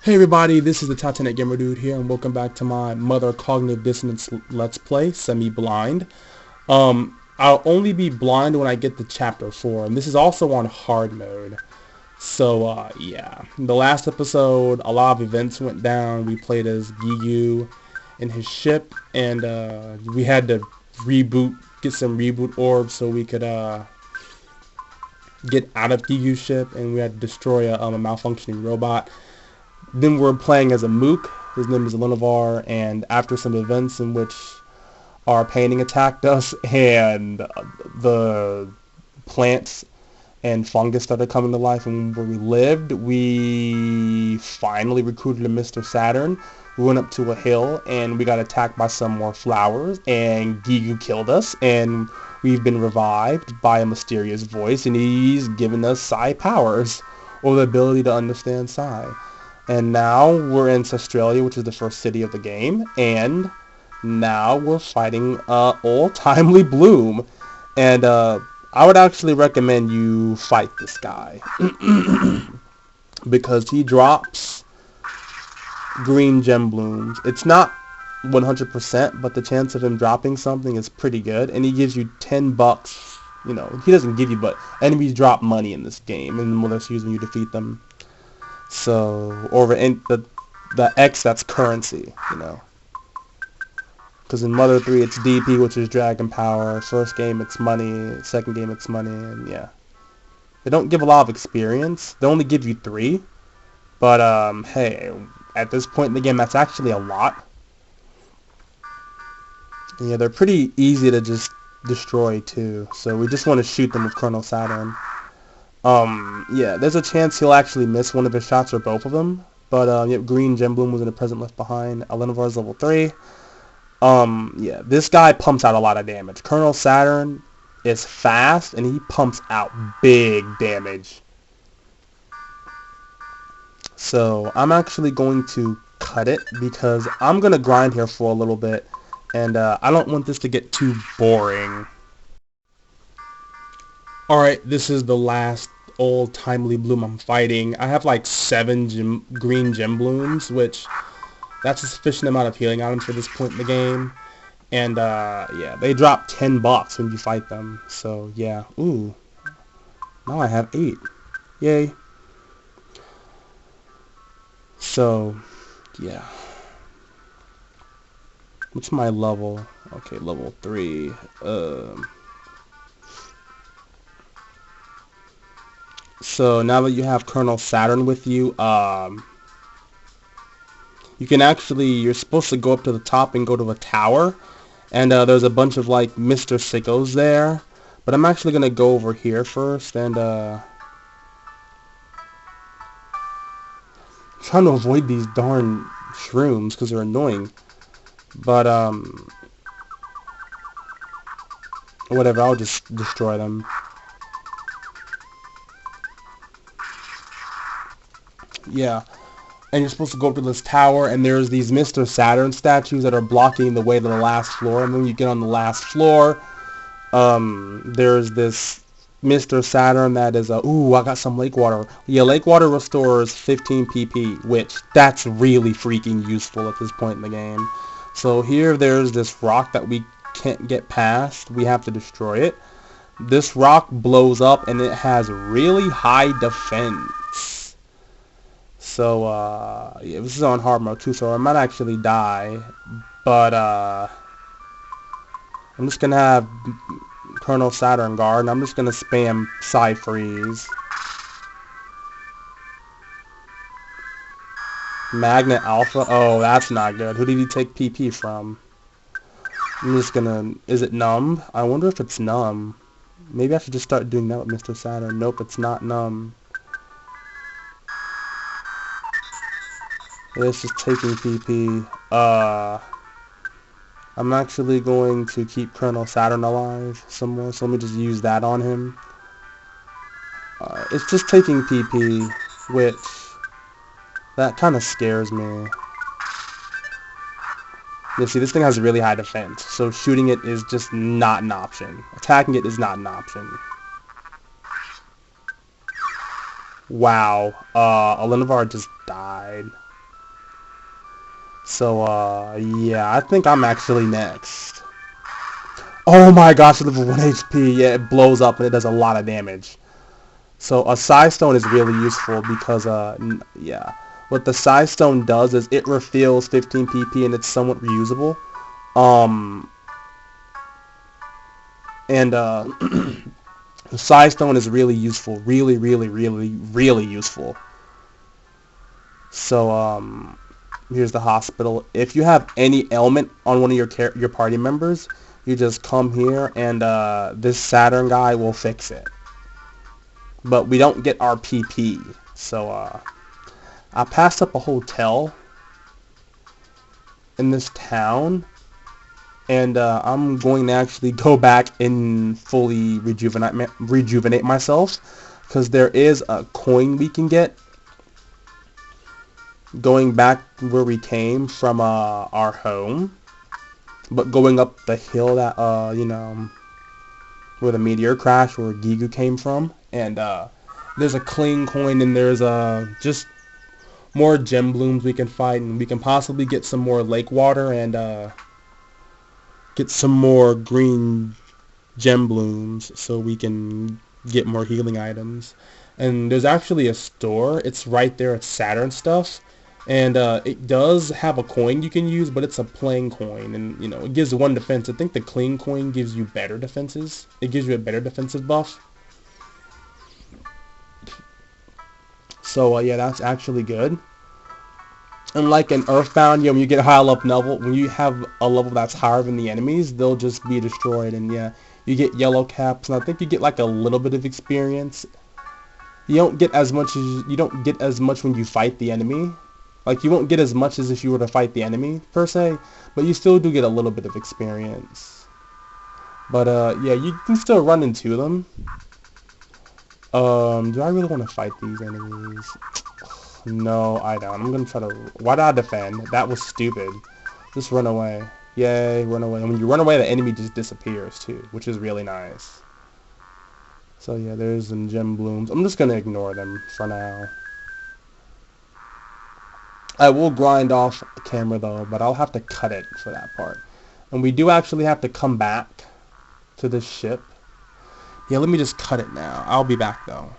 Hey everybody, this is the Titanic Gamer Dude here, and welcome back to my Mother Cognitive Dissonance Let's Play, Semi-Blind. I'll only be blind when I get to Chapter 4, and this is also on hard mode. So, yeah. In the last episode, a lot of events went down. We played as Giegue in his ship, and we had to get some reboot orbs so we could get out of Giegue's ship, and we had to destroy a malfunctioning robot. Then we're playing as a mook. His name is Alinivar, and after some events in which our painting attacked us and the plants and fungus started coming to life and where we lived, we finally recruited a Mr. Saturn. We went up to a hill and we got attacked by some more flowers, and Giegue killed us, and we've been revived by a mysterious voice, and he's given us psi powers, or the ability to understand psi. And now we're in Satralia, which is the first city of the game, and now we're fighting old Timely Bloom. And I would actually recommend you fight this guy because he drops green gem blooms. It's not 100%, but the chance of him dropping something is pretty good, and he gives you $10. You know, he doesn't give you, but enemies drop money in this game, and well, that's used when you defeat them. So, or the X, that's currency, you know. Because in Mother 3 it's DP, which is Dragon Power. First game it's money, second game it's money, and yeah. They don't give a lot of experience. They only give you 3. But, hey, at this point in the game, that's actually a lot. Yeah, they're pretty easy to just destroy, too. So we just want to shoot them with Colonel Saturn. Yeah, there's a chance he'll actually miss one of his shots or both of them. But, yep, Green Gem Bloom was in the present left behind. Alinivar's level 3. Yeah, this guy pumps out a lot of damage. Colonel Saturn is fast, and he pumps out big damage. So, I'm actually going to cut it, because I'm going to grind here for a little bit. And, I don't want this to get too boring. Alright, this is the last old Timely Bloom I'm fighting. I have like 7 green gem blooms, which that's a sufficient amount of healing items for this point in the game. And yeah, they drop $10 when you fight them. So yeah, ooh, now I have 8. Yay. So yeah, what's my level? Okay, level 3. So now that you have Colonel Saturn with you, you can actually, you're supposed to go up to the top and go to a tower, and there's a bunch of like Mr. Sickos there, but I'm actually going to go over here first, and trying to avoid these darn shrooms because they're annoying, but whatever, I'll just destroy them. Yeah, and you're supposed to go up to this tower, and there's these Mr. Saturn statues that are blocking the way to the last floor, and when you get on the last floor, there's this Mr. Saturn that is ooh, I got some lake water. Yeah, lake water restores 15 PP, which that's really freaking useful at this point in the game. So here there's this rock that we can't get past. We have to destroy it. This rock blows up, and it has really high defense. So, yeah, this is on hard mode too, so I might actually die, but, I'm just gonna have Colonel Saturn guard, and I'm just gonna spam Psi Freeze. Magnet Alpha? Oh, that's not good. Who did he take PP from? I'm just gonna, is it numb? I wonder if it's numb. Maybe I should just start doing that with Mr. Saturn. Nope, it's not numb. It's just taking PP. I'm actually going to keep Colonel Saturn alive some more, so let me just use that on him. It's just taking PP, which, that kind of scares me. You see, this thing has really high defense, so shooting it is just not an option. Attacking it is not an option. Wow, Alinivar just died. So, yeah, I think I'm actually next. Oh my gosh, level 1 HP. Yeah, it blows up and it does a lot of damage. So a Psi Stone is really useful because, yeah. What the Psi Stone does is it refills 15 PP and it's somewhat reusable. Um, and, the Psi Stone is really useful. Really, really, really, really useful. So, here's the hospital. If you have any ailment on one of your party members, you just come here and this Saturn guy will fix it. But we don't get our PP. So I passed up a hotel in this town, and I'm going to actually go back and fully rejuvenate myself, because there is a coin we can get going back where we came from our home, but going up the hill that you know, where the meteor crashed, where Giegue came from, and there's a clean coin, and there's just more gem blooms we can fight, and we can possibly get some more lake water and get some more green gem blooms so we can get more healing items. And there's actually a store. It's right there at Saturn stuff. And it does have a coin you can use, but it's a plain coin, and you know, it gives one defense. I think the clean coin gives you better defenses. It gives you a better defensive buff. So yeah, that's actually good. And like in Earthbound, you know, when you get a high up level, when you have a level that's higher than the enemies, they'll just be destroyed. And yeah, you get yellow caps, and I think you get like a little bit of experience. You don't get as much when you fight the enemy. Like, you won't get as much as if you were to fight the enemy, per se, but you still do get a little bit of experience. But, yeah, you can still run into them. Do I really want to fight these enemies? No, I don't. I'm gonna try to... Why did I defend? That was stupid. Just run away. Yay, run away. And when you run away, the enemy just disappears, too, which is really nice. So, yeah, there's some gem blooms. I'm just gonna ignore them for now. I will grind off camera though, but I'll have to cut it for that part. And we do actually have to come back to this ship. Yeah, let me just cut it now. I'll be back though.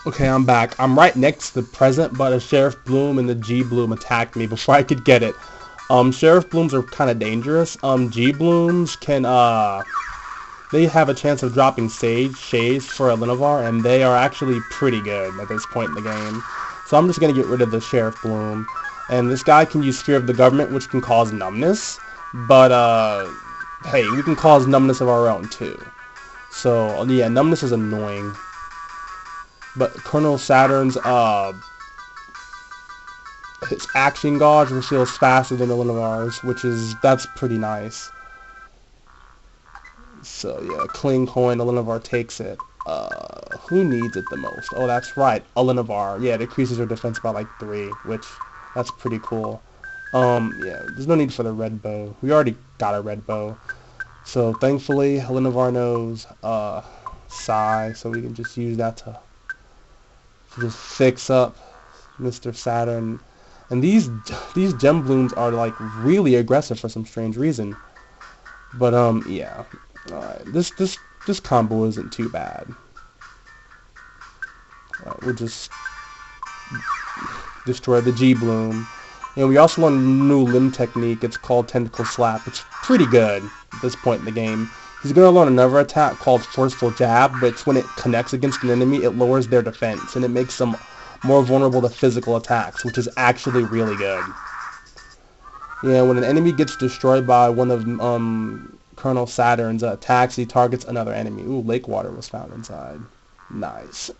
Okay, I'm back. I'm right next to the present, but a Sheriff Bloom and the G Bloom attacked me before I could get it. Sheriff Blooms are kind of dangerous. G Blooms can, they have a chance of dropping shades for Alinivar, and they are actually pretty good at this point in the game. So I'm just going to get rid of the Sheriff Bloom. And this guy can use Fear of the Government, which can cause numbness. But, hey, we can cause numbness of our own, too. So, yeah, numbness is annoying. But Colonel Saturn's, his action gauge refills faster than Alinivar's, that's pretty nice. So yeah, clean coin, Alinivar takes it. Who needs it the most? Oh, that's right, Alinivar. Yeah, it decreases her defense by like 3, which, that's pretty cool. Yeah, there's no need for the red bow. We already got a red bow. So thankfully, Alinivar knows, Psi, so we can just use that to just fix up Mr. Saturn. And these gem blooms are like really aggressive for some strange reason. But yeah. Alright, this combo isn't too bad. Alright, we'll just destroy the G Bloom. And we also learned a new limb technique. It's called Tentacle Slap. It's pretty good at this point in the game. He's going to learn another attack called Forceful Jab, which when it connects against an enemy, it lowers their defense, and it makes them more vulnerable to physical attacks, which is actually really good. Yeah, when an enemy gets destroyed by one of Colonel Saturn's attacks, he targets another enemy. Ooh, lake water was found inside. Nice.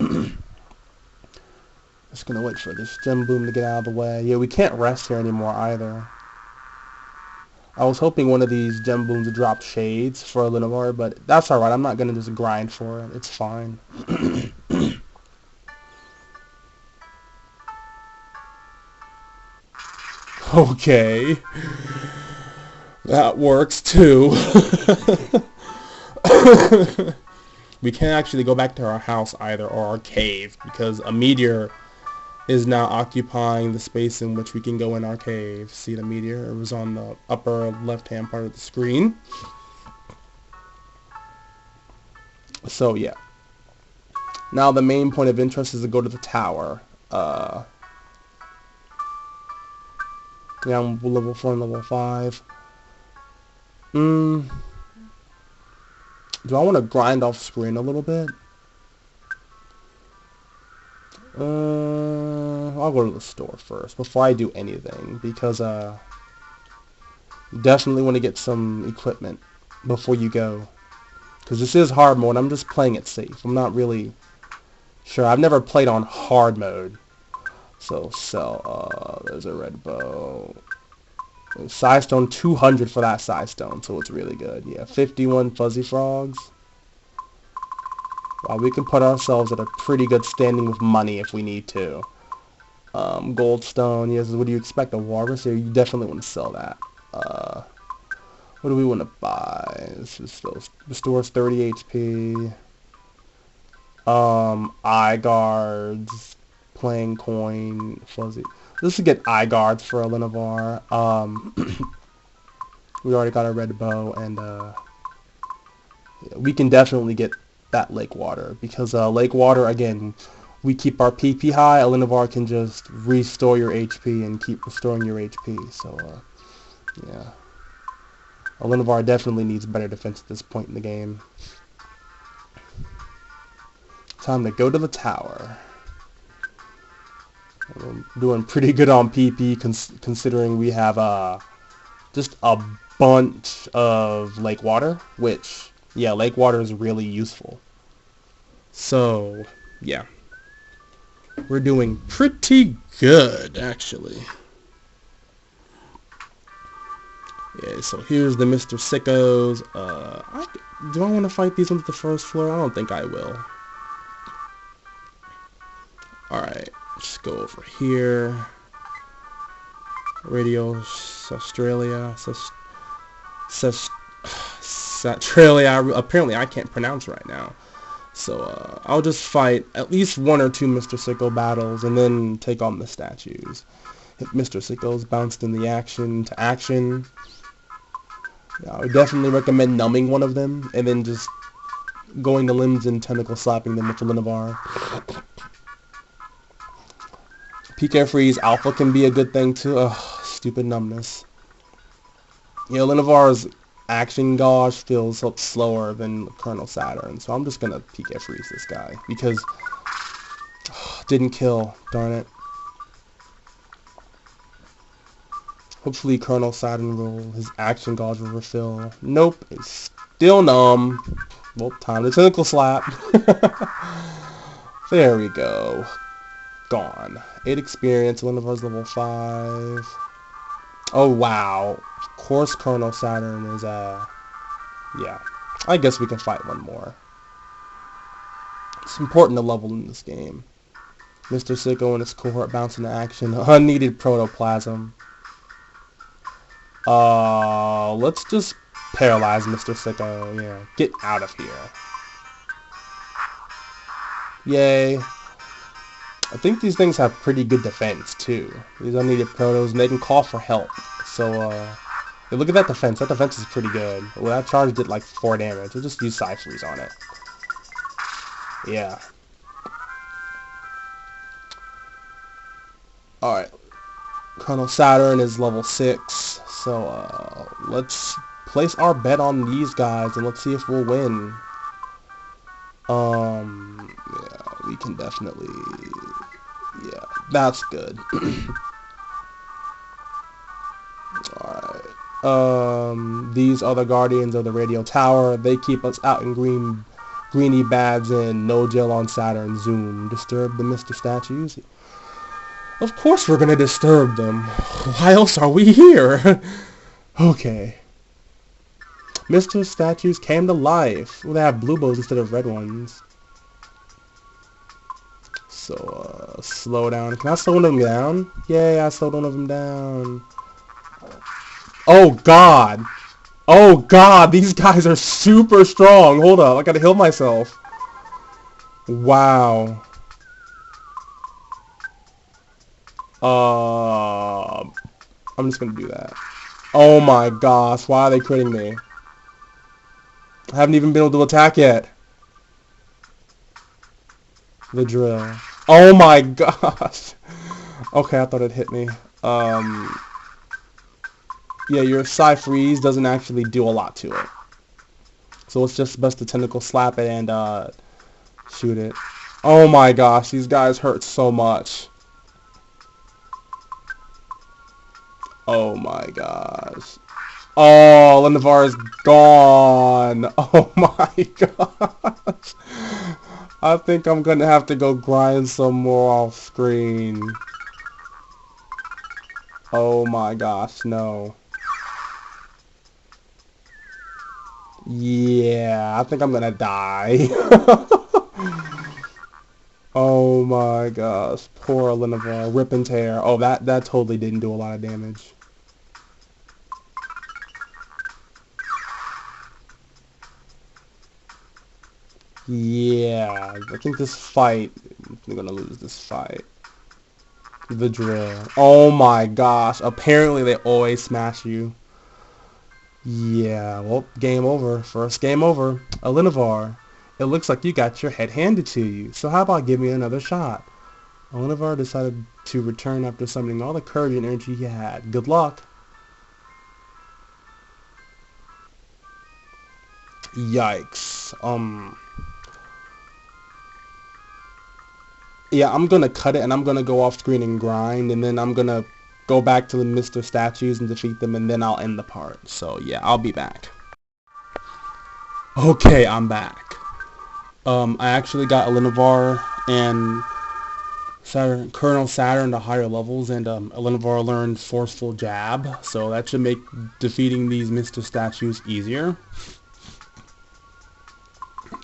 Just gonna wait for this gem bloom to get out of the way. Yeah, we can't rest here anymore either. I was hoping one of these gem blooms would drop shades for Alinivar, but that's alright. I'm not gonna just grind for it. It's fine. Okay. That works too. We can't actually go back to our house either, or our cave, because a meteor is now occupying the space in which we can go in our cave. See the meteor? It was on the upper left-hand part of the screen. So yeah. Now the main point of interest is to go to the tower. Yeah, I'm level 4 and level 5. Do I want to grind off screen a little bit? I'll go to the store first before I do anything, because definitely want to get some equipment before you go, because this is hard mode. I'm just playing it safe. I'm not really sure. I've never played on hard mode. So there's a red bow. Size stone 200 for that size stone, so it's really good. Yeah, 51 fuzzy frogs. Wow, we can put ourselves at a pretty good standing with money if we need to. Goldstone, yes, what do you expect? A walrus? Yeah, you definitely want to sell that. What do we want to buy? This is still, restores 30 HP. Eye guards, playing coin, fuzzy. This should get eye guards for Alinivar. We already got a red bow, and yeah, we can definitely get that lake water, because lake water, again, we keep our PP high. Alinivar can just restore your HP and keep restoring your HP. So yeah, Alinivar definitely needs better defense at this point in the game. Time to go to the tower. We're doing pretty good on PP, considering we have just a bunch of lake water, which, yeah, lake water is really useful. So, yeah. We're doing pretty good, actually. Yeah, so here's the Mr. Sickos. Do I want to fight these ones at the first floor? I don't think I will. Alright, let's go over here. Radio Satralia. Satralia. Apparently I can't pronounce right now. So I'll just fight at least 1 or 2 Mr. Sicko battles and then take on the statues. If Mr. Sicko's bounced in the action to action, yeah, I would definitely recommend numbing one of them and then just going to limbs and tentacle slapping them with the Alinivar. PK Freeze Alpha can be a good thing too. Ugh, stupid numbness. Yeah, Alinivar's action gauge feels slower than Colonel Saturn, so I'm just gonna PK Freeze this guy because didn't kill, darn it. Hopefully Colonel Saturn will, his action gauge will refill. Nope, it's still numb. Well, time to tentacle slap. There we go. Gone. 8 experience, Alinivar's level 5. Oh wow. Of course Colonel Saturn is yeah. I guess we can fight one more. It's important to level in this game. Mr. Sicko and his cohort bounce into action. Unneeded protoplasm. Let's just paralyze Mr. Sicko. Yeah. Get out of here. Yay. I think these things have pretty good defense too. These unneeded protos, and they can call for help. So, hey, look at that defense. That defense is pretty good. Well, that charge did like 4 damage. We'll just use Psy-Freeze on it. Yeah. Alright. Colonel Saturn is level 6. So, let's place our bet on these guys and let's see if we'll win. Yeah, we can definitely... Yeah, that's good. Alright. These are the guardians of the radio tower. They keep us out in greeny bads and no jail on Saturn. Zoom. Disturb the Mr. Statues. Of course we're gonna disturb them. Why else are we here? Okay. Mr. Statues came to life. Well, they have blue bows instead of red ones. So, slow down. Can I slow one of them down? Yay, I slowed one of them down. Oh, God. Oh, God. These guys are super strong. Hold up. I gotta heal myself. Wow. I'm just gonna do that. Oh my gosh, why are they critting me? I haven't even been able to attack yet. The drill. Oh my gosh. Okay, I thought it hit me. Yeah, your Psi Freeze doesn't actually do a lot to it. So it's just best to tentacle slap it and shoot it. Oh my gosh, these guys hurt so much. Oh my gosh. Oh, Alinivar is gone. Oh my gosh. I think I'm gonna have to go grind some more off screen. Oh my gosh, no. Yeah, I think I'm gonna die. Oh my gosh, poor Alinivar, rip and tear. Oh, that totally didn't do a lot of damage. Yeah, I think this fight, I'm gonna lose this fight. The drill. Oh my gosh, apparently they always smash you. Yeah, well, game over. First game over. Alinivar, it looks like you got your head handed to you, so how about give me another shot? Alinivar decided to return after summoning all the courage and energy he had. Good luck. Yikes. Yeah, I'm gonna cut it and I'm gonna go off screen and grind, and then I'm gonna go back to the Mr. Statues and defeat them, and then I'll end the part. So yeah, I'll be back. Okay, I'm back. I actually got Alinivar and Saturn, Colonel Saturn to higher levels, and Alinivar learned Forceful Jab, so that should make defeating these Mr. Statues easier.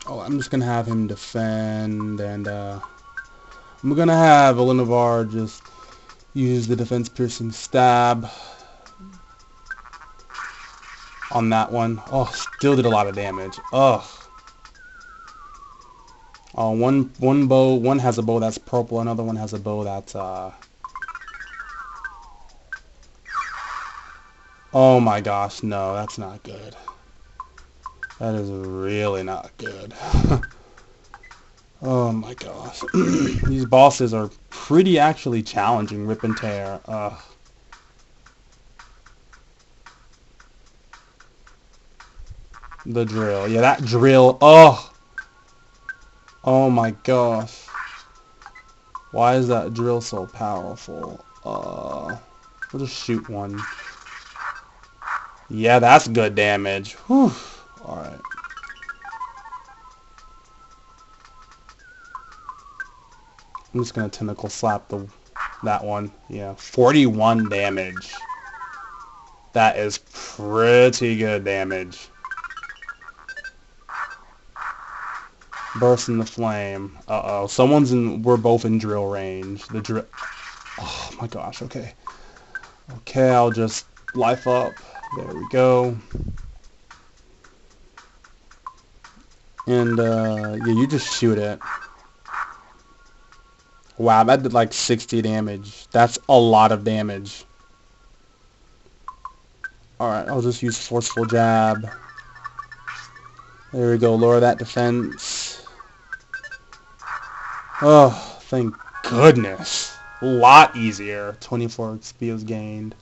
Oh, I'm just gonna have him defend, and I'm gonna have Alinivar just use the defense piercing stab on that one. Oh, still did a lot of damage. Ugh. Oh, one bow, one has a bow that's purple, another one has a bow that's oh my gosh, no, that's not good. That is really not good. Oh my gosh. These bosses are pretty actually challenging, rip and tear. Ugh. The drill. Yeah, that drill. Oh. Oh my gosh. Why is that drill so powerful? We'll just shoot one. Yeah, that's good damage. Whew. Alright. I'm just gonna tentacle slap that one. Yeah, 41 damage. That is pretty good damage. Burst in the flame. Uh-oh. We're both in drill range. The drill. Oh my gosh, okay. Okay, I'll just life up. There we go. And, yeah, you just shoot it. Wow, that did like 60 damage. That's a lot of damage. Alright, I'll just use Forceful Jab. There we go, lower that defense. Oh, thank goodness. A lot easier. 24 XP was gained.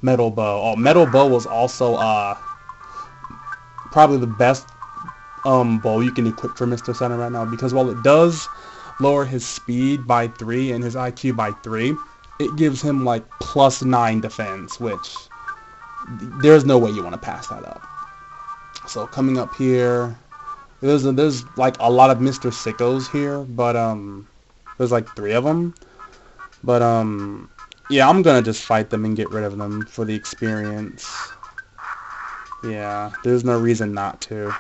Metal Bow. Oh, Metal Bow was also, probably the best, bow you can equip for Mr. Saturn right now, because while it does lower his speed by 3 and his IQ by 3, it gives him like +9 defense, which there's no way you want to pass that up. So coming up here, there's like a lot of Mr. Sickos here, but there's like 3 of them. But yeah, I'm gonna just fight them and get rid of them for the experience. Yeah, there's no reason not to.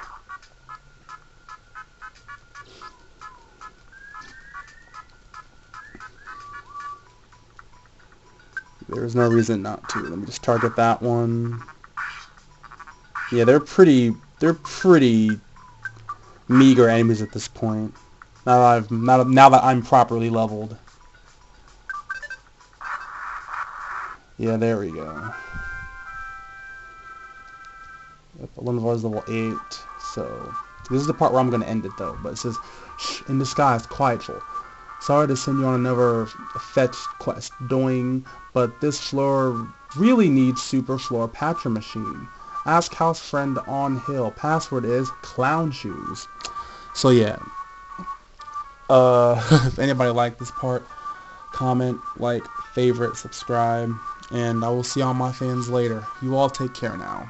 There's no reason not to. Let me just target that one. Yeah, they're pretty meager enemies at this point. Now that I'm properly leveled. Yeah, there we go. Yep, Alinivar's level 8, so this is the part where I'm going to end it though, but it says, "Shh, in disguise, quietful. Sorry to send you on another fetch quest, doing, but this floor really needs super floor patcher machine. Ask house friend on hill. Password is clown shoes." So yeah, if anybody liked this part, comment, like, favorite, subscribe, and I will see all my fans later. You all take care now.